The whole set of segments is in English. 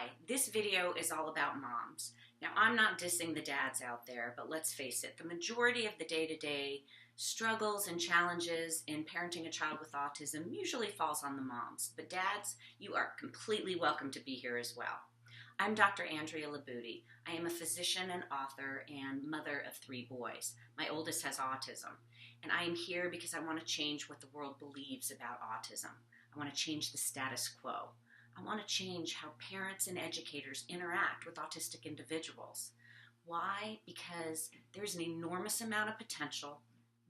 Hi, this video is all about moms. Now, I'm not dissing the dads out there, but let's face it, the majority of the day-to-day struggles and challenges in parenting a child with autism usually falls on the moms. But dads, you are completely welcome to be here as well. I'm Dr. Andrea Labuti. I am a physician and author and mother of 3 boys. My oldest has autism, and I am here because I want to change what the world believes about autism. I want to change the status quo. I want to change how parents and educators interact with autistic individuals. Why? Because there's an enormous amount of potential,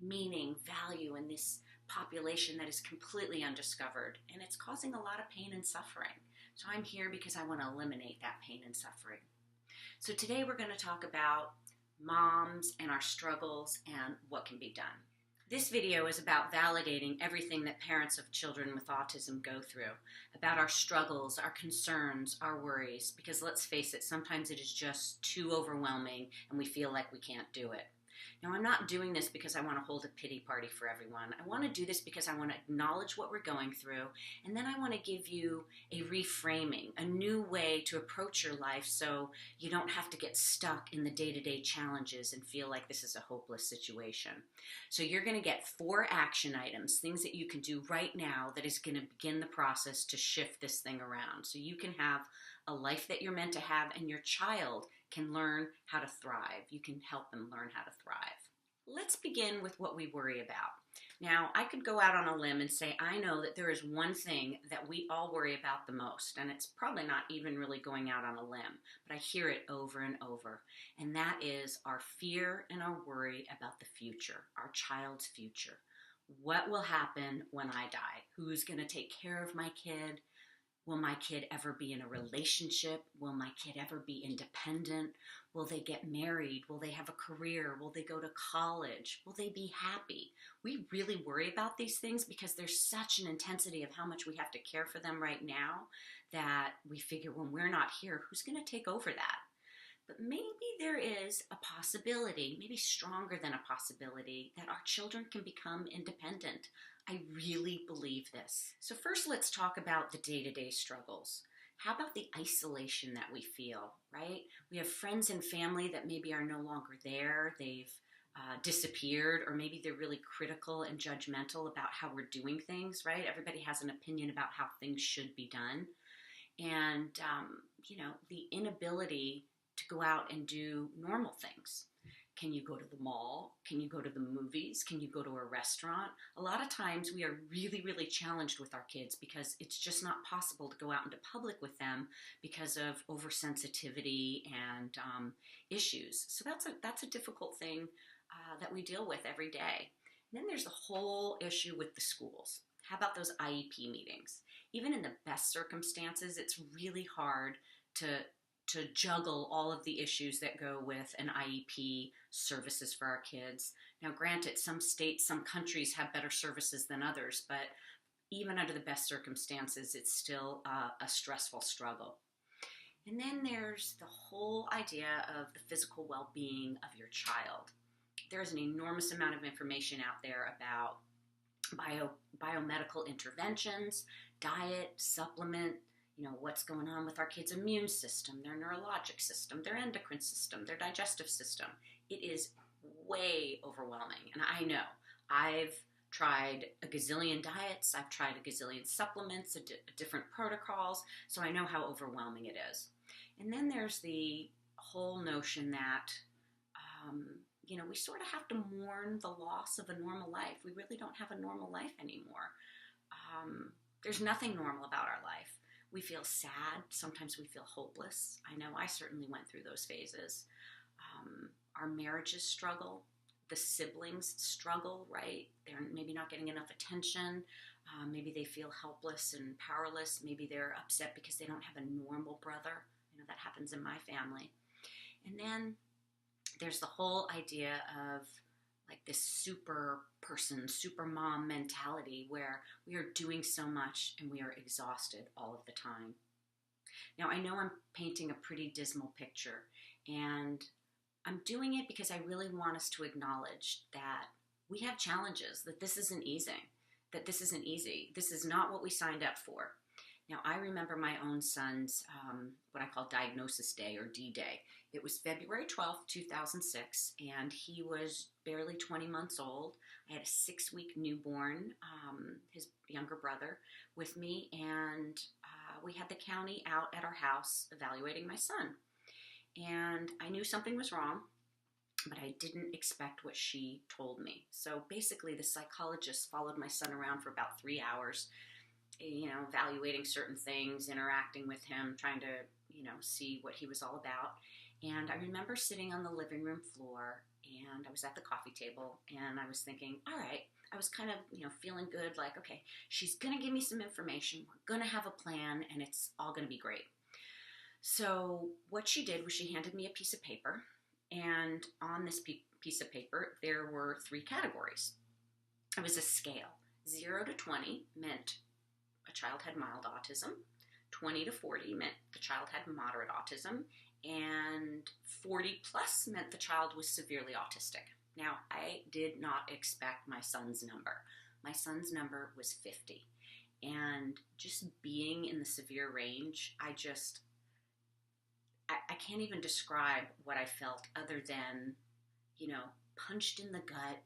meaning, value in this population that is completely undiscovered, and it's causing a lot of pain and suffering. So I'm here because I want to eliminate that pain and suffering. So today we're going to talk about moms and our struggles and what can be done. This video is about validating everything that parents of children with autism go through, about our struggles, our concerns, our worries, because let's face it, sometimes it is just too overwhelming and we feel like we can't do it. Now, I'm not doing this because I want to hold a pity party for everyone. I want to do this because I want to acknowledge what we're going through, and then I want to give you a reframing, a new way to approach your life so you don't have to get stuck in the day-to-day challenges and feel like this is a hopeless situation. So you're going to get 4 action items, things that you can do right now that is going to begin the process to shift this thing around so you can have a life that you're meant to have and your child can learn how to thrive. You can help them learn how to thrive. Let's begin with what we worry about. Now, I could go out on a limb and say, I know that there is one thing that we all worry about the most, and it's probably not even really going out on a limb, but I hear it over and over, and that is our fear and our worry about the future, our child's future. What will happen when I die? Who's going to take care of my kid? Will my kid ever be in a relationship? Will my kid ever be independent? Will they get married? Will they have a career? Will they go to college? Will they be happy? We really worry about these things because there's such an intensity of how much we have to care for them right now that we figure when we're not here, who's going to take over that? But maybe there is a possibility, maybe stronger than a possibility, that our children can become independent. I really believe this. So first, let's talk about the day-to-day struggles. How about the isolation that we feel, right? We have friends and family that maybe are no longer there. They've disappeared, or maybe they're really critical and judgmental about how we're doing things, right? Everybody has an opinion about how things should be done. And, the inability to go out and do normal things. Can you go to the mall? Can you go to the movies? Can you go to a restaurant? A lot of times we are really, really challenged with our kids because it's just not possible to go out into public with them because of oversensitivity and issues. So that's a difficult thing that we deal with every day. And then there's the whole issue with the schools. How about those IEP meetings? Even in the best circumstances, it's really hard to juggle all of the issues that go with an IEP services for our kids. Now, granted, some states, some countries have better services than others, but even under the best circumstances, it's still a stressful struggle. And then there's the whole idea of the physical well-being of your child. There's an enormous amount of information out there about biomedical interventions, diet, supplement, what's going on with our kids' immune system, their neurologic system, their endocrine system, their digestive system. It is way overwhelming. And I know I've tried a gazillion diets, I've tried a gazillion supplements, different protocols, so I know how overwhelming it is. And then there's the whole notion that, we sort of have to mourn the loss of a normal life. We really don't have a normal life anymore. There's nothing normal about our life. We feel sad. Sometimes we feel hopeless. I know I certainly went through those phases. Our marriages struggle. The siblings struggle, right? They're maybe not getting enough attention. Maybe they feel helpless and powerless. Maybe they're upset because they don't have a normal brother. That happens in my family. And then there's the whole idea of like this super person, super mom mentality where we are doing so much and we are exhausted all of the time. Now, I know I'm painting a pretty dismal picture, and I'm doing it because I really want us to acknowledge that we have challenges, that this isn't easy. This is not what we signed up for. Now, I remember my own son's what I call diagnosis day or D-Day. It was February 12th, 2006, and he was barely 20 months old. I had a 6-week newborn, his younger brother, with me, and we had the county out at our house evaluating my son. And I knew something was wrong, but I didn't expect what she told me. So basically, the psychologist followed my son around for about 3 hours, evaluating certain things, interacting with him, trying to, see what he was all about. And I remember sitting on the living room floor, and I was at the coffee table, and I was thinking, all right, I was kind of, feeling good, like, okay, she's going to give me some information, we're going to have a plan, and it's all going to be great. So what she did was she handed me a piece of paper, and on this piece of paper, there were 3 categories. It was a scale. 0 to 20 meant a child had mild autism. 20 to 40 meant the child had moderate autism. And 40 plus meant the child was severely autistic. Now, I did not expect my son's number. My son's number was 50. And just being in the severe range, I can't even describe what I felt other than, punched in the gut,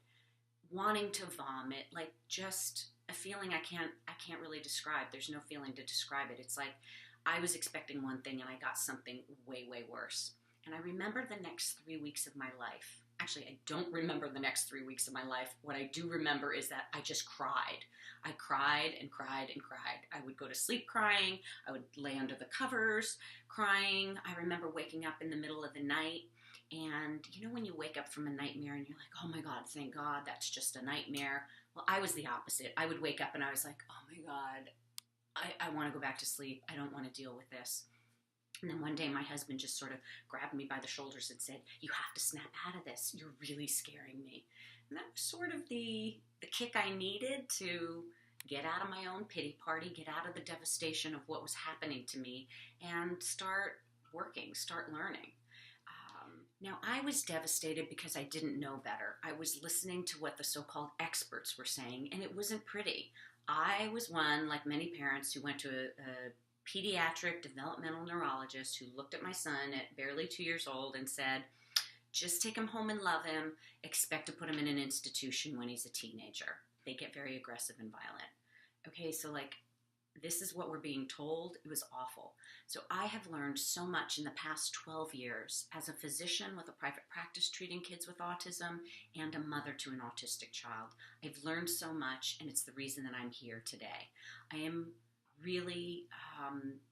wanting to vomit, like just a feeling I can't really describe. There's no feeling to describe it. It's like I was expecting one thing and I got something way, way worse. And I remember the next 3 weeks of my life. Actually, I don't remember the next 3 weeks of my life. What I do remember is that I just cried. I cried and cried and cried. I would go to sleep crying. I would lay under the covers crying. I remember waking up in the middle of the night. And when you wake up from a nightmare and you're like, oh my God, thank God, that's just a nightmare. Well, I was the opposite. I would wake up and I was like, oh my God, I want to go back to sleep. I don't want to deal with this. And then one day my husband just sort of grabbed me by the shoulders and said, you have to snap out of this. You're really scaring me. And that was sort of the kick I needed to get out of my own pity party, get out of the devastation of what was happening to me, and start working, start learning. Now, I was devastated because I didn't know better. I was listening to what the so-called experts were saying, and it wasn't pretty. I was one, like many parents, who went to a pediatric developmental neurologist who looked at my son at barely 2 years old and said, just take him home and love him, expect to put him in an institution when he's a teenager. They get very aggressive and violent. Okay, so this is what we're being told. It was awful. So I have learned so much in the past 12 years as a physician with a private practice treating kids with autism and a mother to an autistic child. I've learned so much, and it's the reason that I'm here today. I am really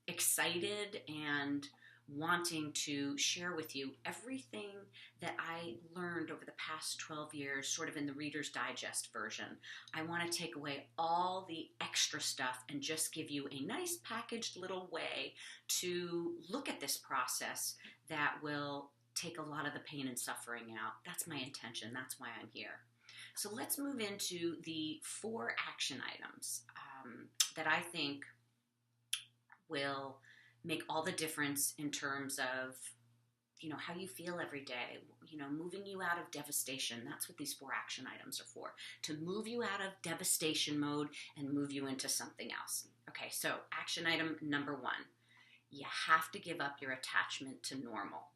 excited and wanting to share with you everything that I learned over the past 12 years, sort of in the Reader's Digest version. I want to take away all the extra stuff and just give you a nice packaged little way to look at this process that will take a lot of the pain and suffering out. That's my intention. That's why I'm here. So let's move into the 4 action items that I think will make all the difference in terms of, how you feel every day, moving you out of devastation. That's what these 4 action items are for, to move you out of devastation mode and move you into something else. Okay, so action item number 1, you have to give up your attachment to normal.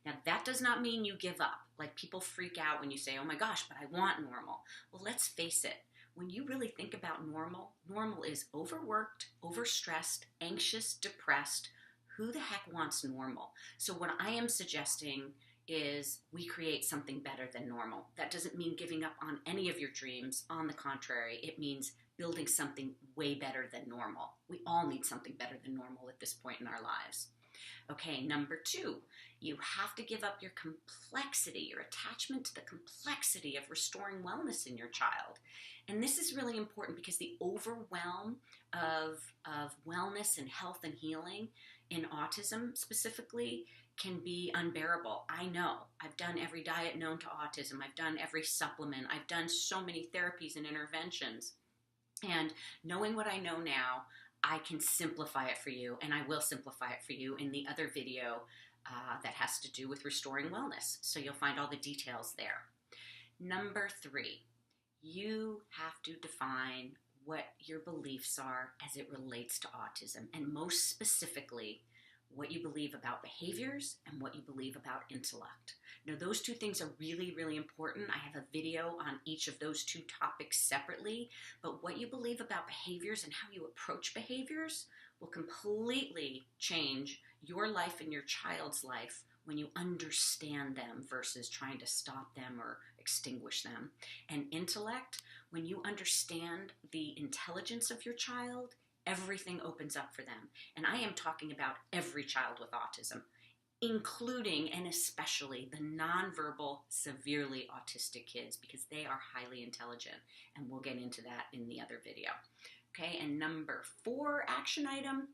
Now, that does not mean you give up. Like, people freak out when you say, oh my gosh, but I want normal. Well, let's face it. When you really think about normal, normal is overworked, overstressed, anxious, depressed. Who the heck wants normal? So what I am suggesting is we create something better than normal. That doesn't mean giving up on any of your dreams. On the contrary, it means building something way better than normal. We all need something better than normal at this point in our lives. Okay, number 2, you have to give up your complexity, your attachment to the complexity of restoring wellness in your child. And this is really important because the overwhelm of wellness and health and healing in autism specifically can be unbearable. I know. I've done every diet known to autism. I've done every supplement. I've done so many therapies and interventions. And knowing what I know now, I can simplify it for you, and I will simplify it for you in the other video that has to do with restoring wellness. So you'll find all the details there. Number 3, you have to define what your beliefs are as it relates to autism, and most specifically, what you believe about behaviors and what you believe about intellect. Now, those two things are really, really important. I have a video on each of those two topics separately, but what you believe about behaviors and how you approach behaviors will completely change your life and your child's life when you understand them versus trying to stop them or extinguish them. And intellect, when you understand the intelligence of your child, everything opens up for them. And I am talking about every child with autism, including and especially the nonverbal, severely autistic kids, because they are highly intelligent. And we'll get into that in the other video. Okay, and number 4 action item,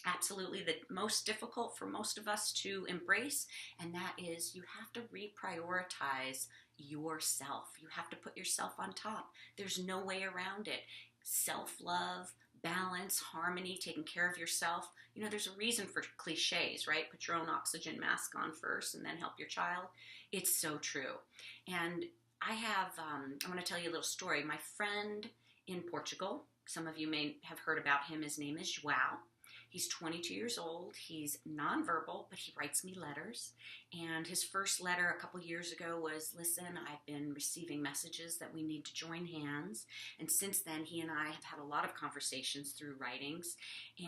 absolutely the most difficult for most of us to embrace, and that is you have to reprioritize yourself. You have to put yourself on top. There's no way around it. Self-love, balance, harmony, taking care of yourself. You know, there's a reason for cliches, right? Put your own oxygen mask on first and then help your child. It's so true. And I want to tell you a little story. My friend in Portugal, some of you may have heard about him. His name is João. He's 22 years old. He's nonverbal, but he writes me letters. And his first letter a couple years ago was, listen, I've been receiving messages that we need to join hands. And since then, he and I have had a lot of conversations through writings.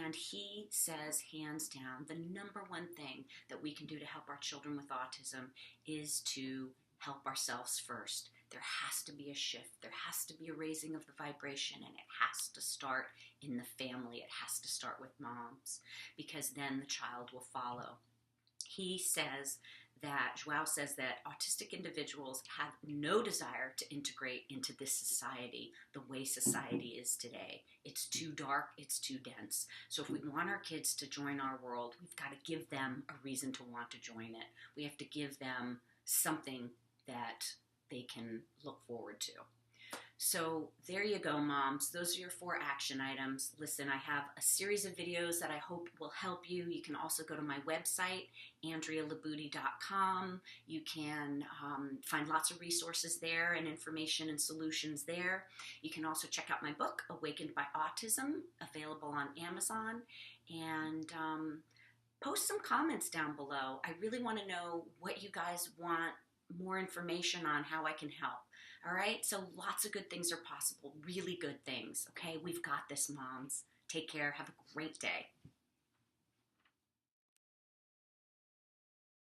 And he says, hands down, the number one thing that we can do to help our children with autism is to help ourselves first. There has to be a shift. There has to be a raising of the vibration, and it has to start in the family. It has to start with moms, because then the child will follow. João says that autistic individuals have no desire to integrate into this society the way society is today. It's too dark, it's too dense. So if we want our kids to join our world, we've got to give them a reason to want to join it. We have to give them something that they can look forward to. So there you go, moms. Those are your 4 action items. Listen, I have a series of videos that I hope will help you. You can also go to my website, AndreaLabuti.com. You can find lots of resources there and information and solutions there. You can also check out my book, Awakened by Autism, available on Amazon. And post some comments down below. I really want to know what you guys want more information on, how I can help. All right, so lots of good things are possible, really good things. Okay, we've got this, moms. Take care. Have a great day.